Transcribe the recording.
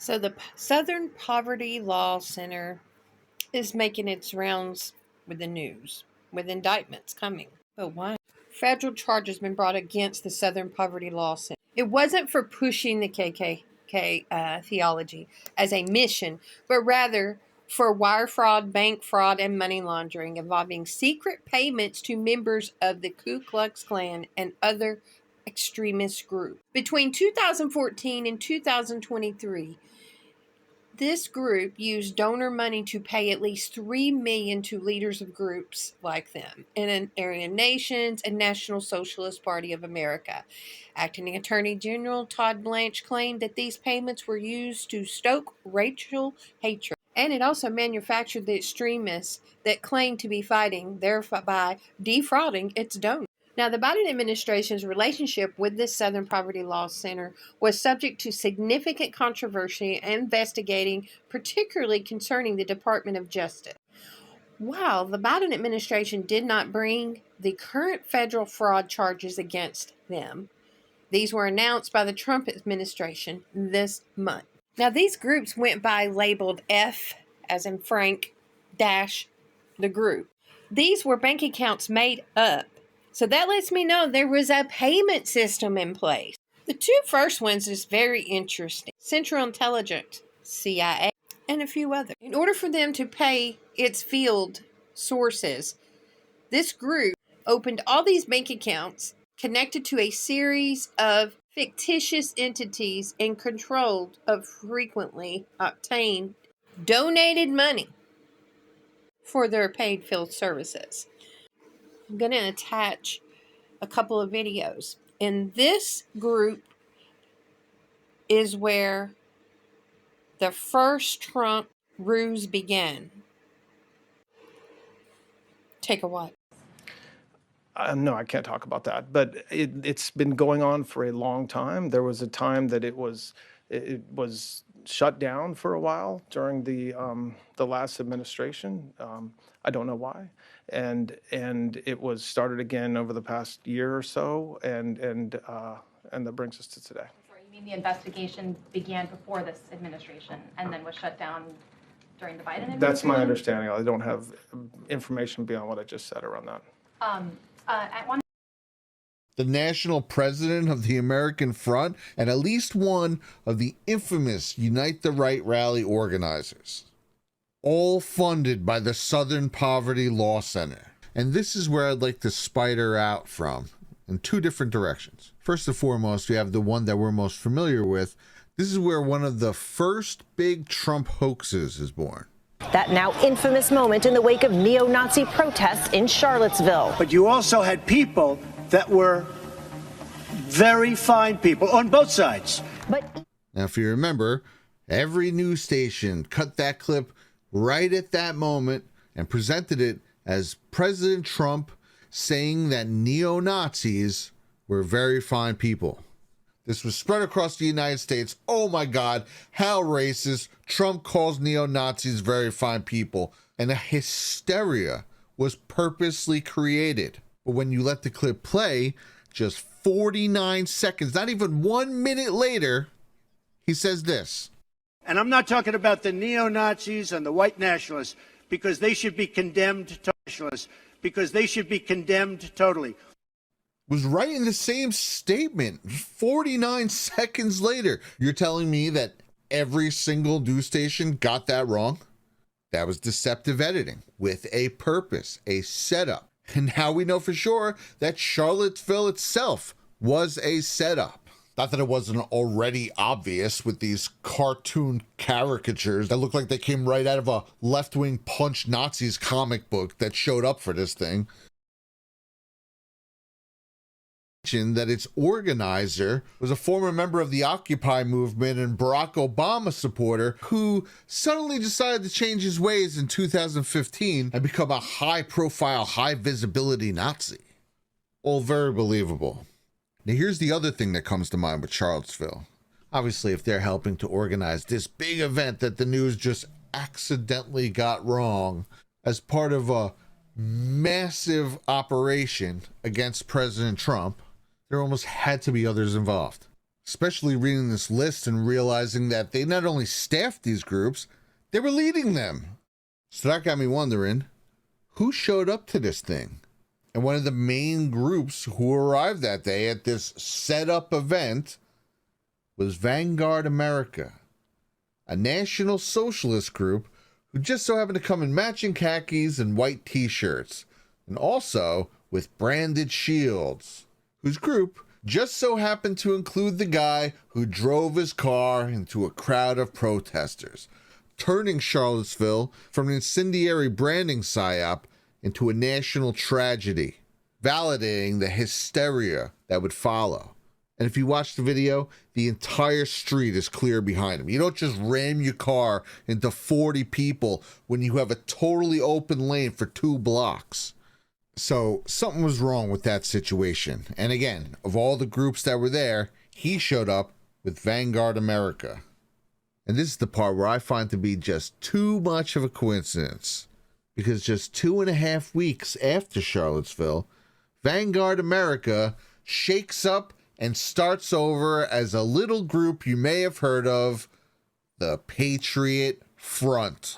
So the Southern Poverty Law Center is making its rounds with the news, with indictments coming. But why? Federal charges been brought against the Southern Poverty Law Center. It wasn't for pushing the KKK theology as a mission, but rather for wire fraud, bank fraud, and money laundering involving secret payments to members of the Ku Klux Klan and other extremist groups. Between 2014 and 2023, this group used donor money to pay at least $3 million to leaders of groups like them in Aryan Nations and National Socialist Party of America. Acting Attorney General Todd Blanche claimed that these payments were used to stoke racial hatred, and it also manufactured the extremists that claimed to be fighting, thereby defrauding its donors. Now, the Biden administration's relationship with this Southern Poverty Law Center was subject to significant controversy and investigating, particularly concerning the Department of Justice. While the Biden administration did not bring the current federal fraud charges against them, these were announced by the Trump administration this month. Now, these groups went by labeled F, as in Frank, dash, the group. These were bank accounts made up. So that lets me know there was a payment system in place. The two first ones is very interesting. Central Intelligence, CIA, and a few others. In order for them to pay its field sources, this group opened all these bank accounts connected to a series of fictitious entities and controlled of frequently obtained donated money for their paid field services. I'm going to attach a couple of videos. And this group is where the first Trump ruse began. Take a watch. No, I can't talk about that. But it's been going on for a long time. There was a time that it was shut down for a while during the last administration. I don't know why, and it was started again over the past year or so, and that brings us to today. Sorry, you mean the investigation began before this administration and then was shut down during the Biden administration? That's my understanding. I don't have information beyond what I just said around that. The national president of the American Front and at least one of the infamous Unite the Right rally organizers, all funded by the Southern Poverty Law Center. And this is where I'd like to spider out from in two different directions. First and foremost, we have the one that we're most familiar with. This is where one of the first big Trump hoaxes is born. That now infamous moment in the wake of neo-Nazi protests in Charlottesville. But you also had people that were very fine people on both sides. But now, if you remember, every news station cut that clip right at that moment and presented it as President Trump saying that neo-Nazis were very fine people. This was spread across the United States. Oh my God, how racist. Trump calls neo-Nazis very fine people. And a hysteria was purposely created. But when you let the clip play, just 49 seconds, not even 1 minute later, he says this. And I'm not talking about the neo-Nazis and the white nationalists, because they should be condemned totally. Was right in the same statement 49 seconds later. You're telling me that every single news station got that wrong? That was deceptive editing with a purpose, a setup. And now we know for sure that Charlottesville itself was a setup. Not that it wasn't already obvious with these cartoon caricatures that look like they came right out of a left-wing Punch Nazis comic book that showed up for this thing. That its organizer was a former member of the Occupy movement and Barack Obama supporter who suddenly decided to change his ways in 2015 and become a high-profile, high-visibility Nazi. All very believable. Now here's the other thing that comes to mind with Charlottesville. Obviously, if they're helping to organize this big event that the news just accidentally got wrong as part of a massive operation against President Trump, there almost had to be others involved. especially reading this list and realizing that they not only staffed these groups, they were leading them. So that got me wondering, who showed up to this thing? And one of the main groups who arrived that day at this set-up event was Vanguard America, a National Socialist group who just so happened to come in matching khakis and white t-shirts, and also with branded shields, whose group just so happened to include the guy who drove his car into a crowd of protesters, turning Charlottesville from an incendiary branding psyop into a national tragedy, validating the hysteria that would follow. And if you watch the video, the entire street is clear behind him. You don't just ram your car into 40 people when you have a totally open lane for 2 blocks. So something was wrong with that situation. And again, of all the groups that were there, he showed up with Vanguard America. And this is the part where I find to be just too much of a coincidence. Because just 2.5 weeks after Charlottesville, Vanguard America shakes up and starts over as a little group you may have heard of, the Patriot Front.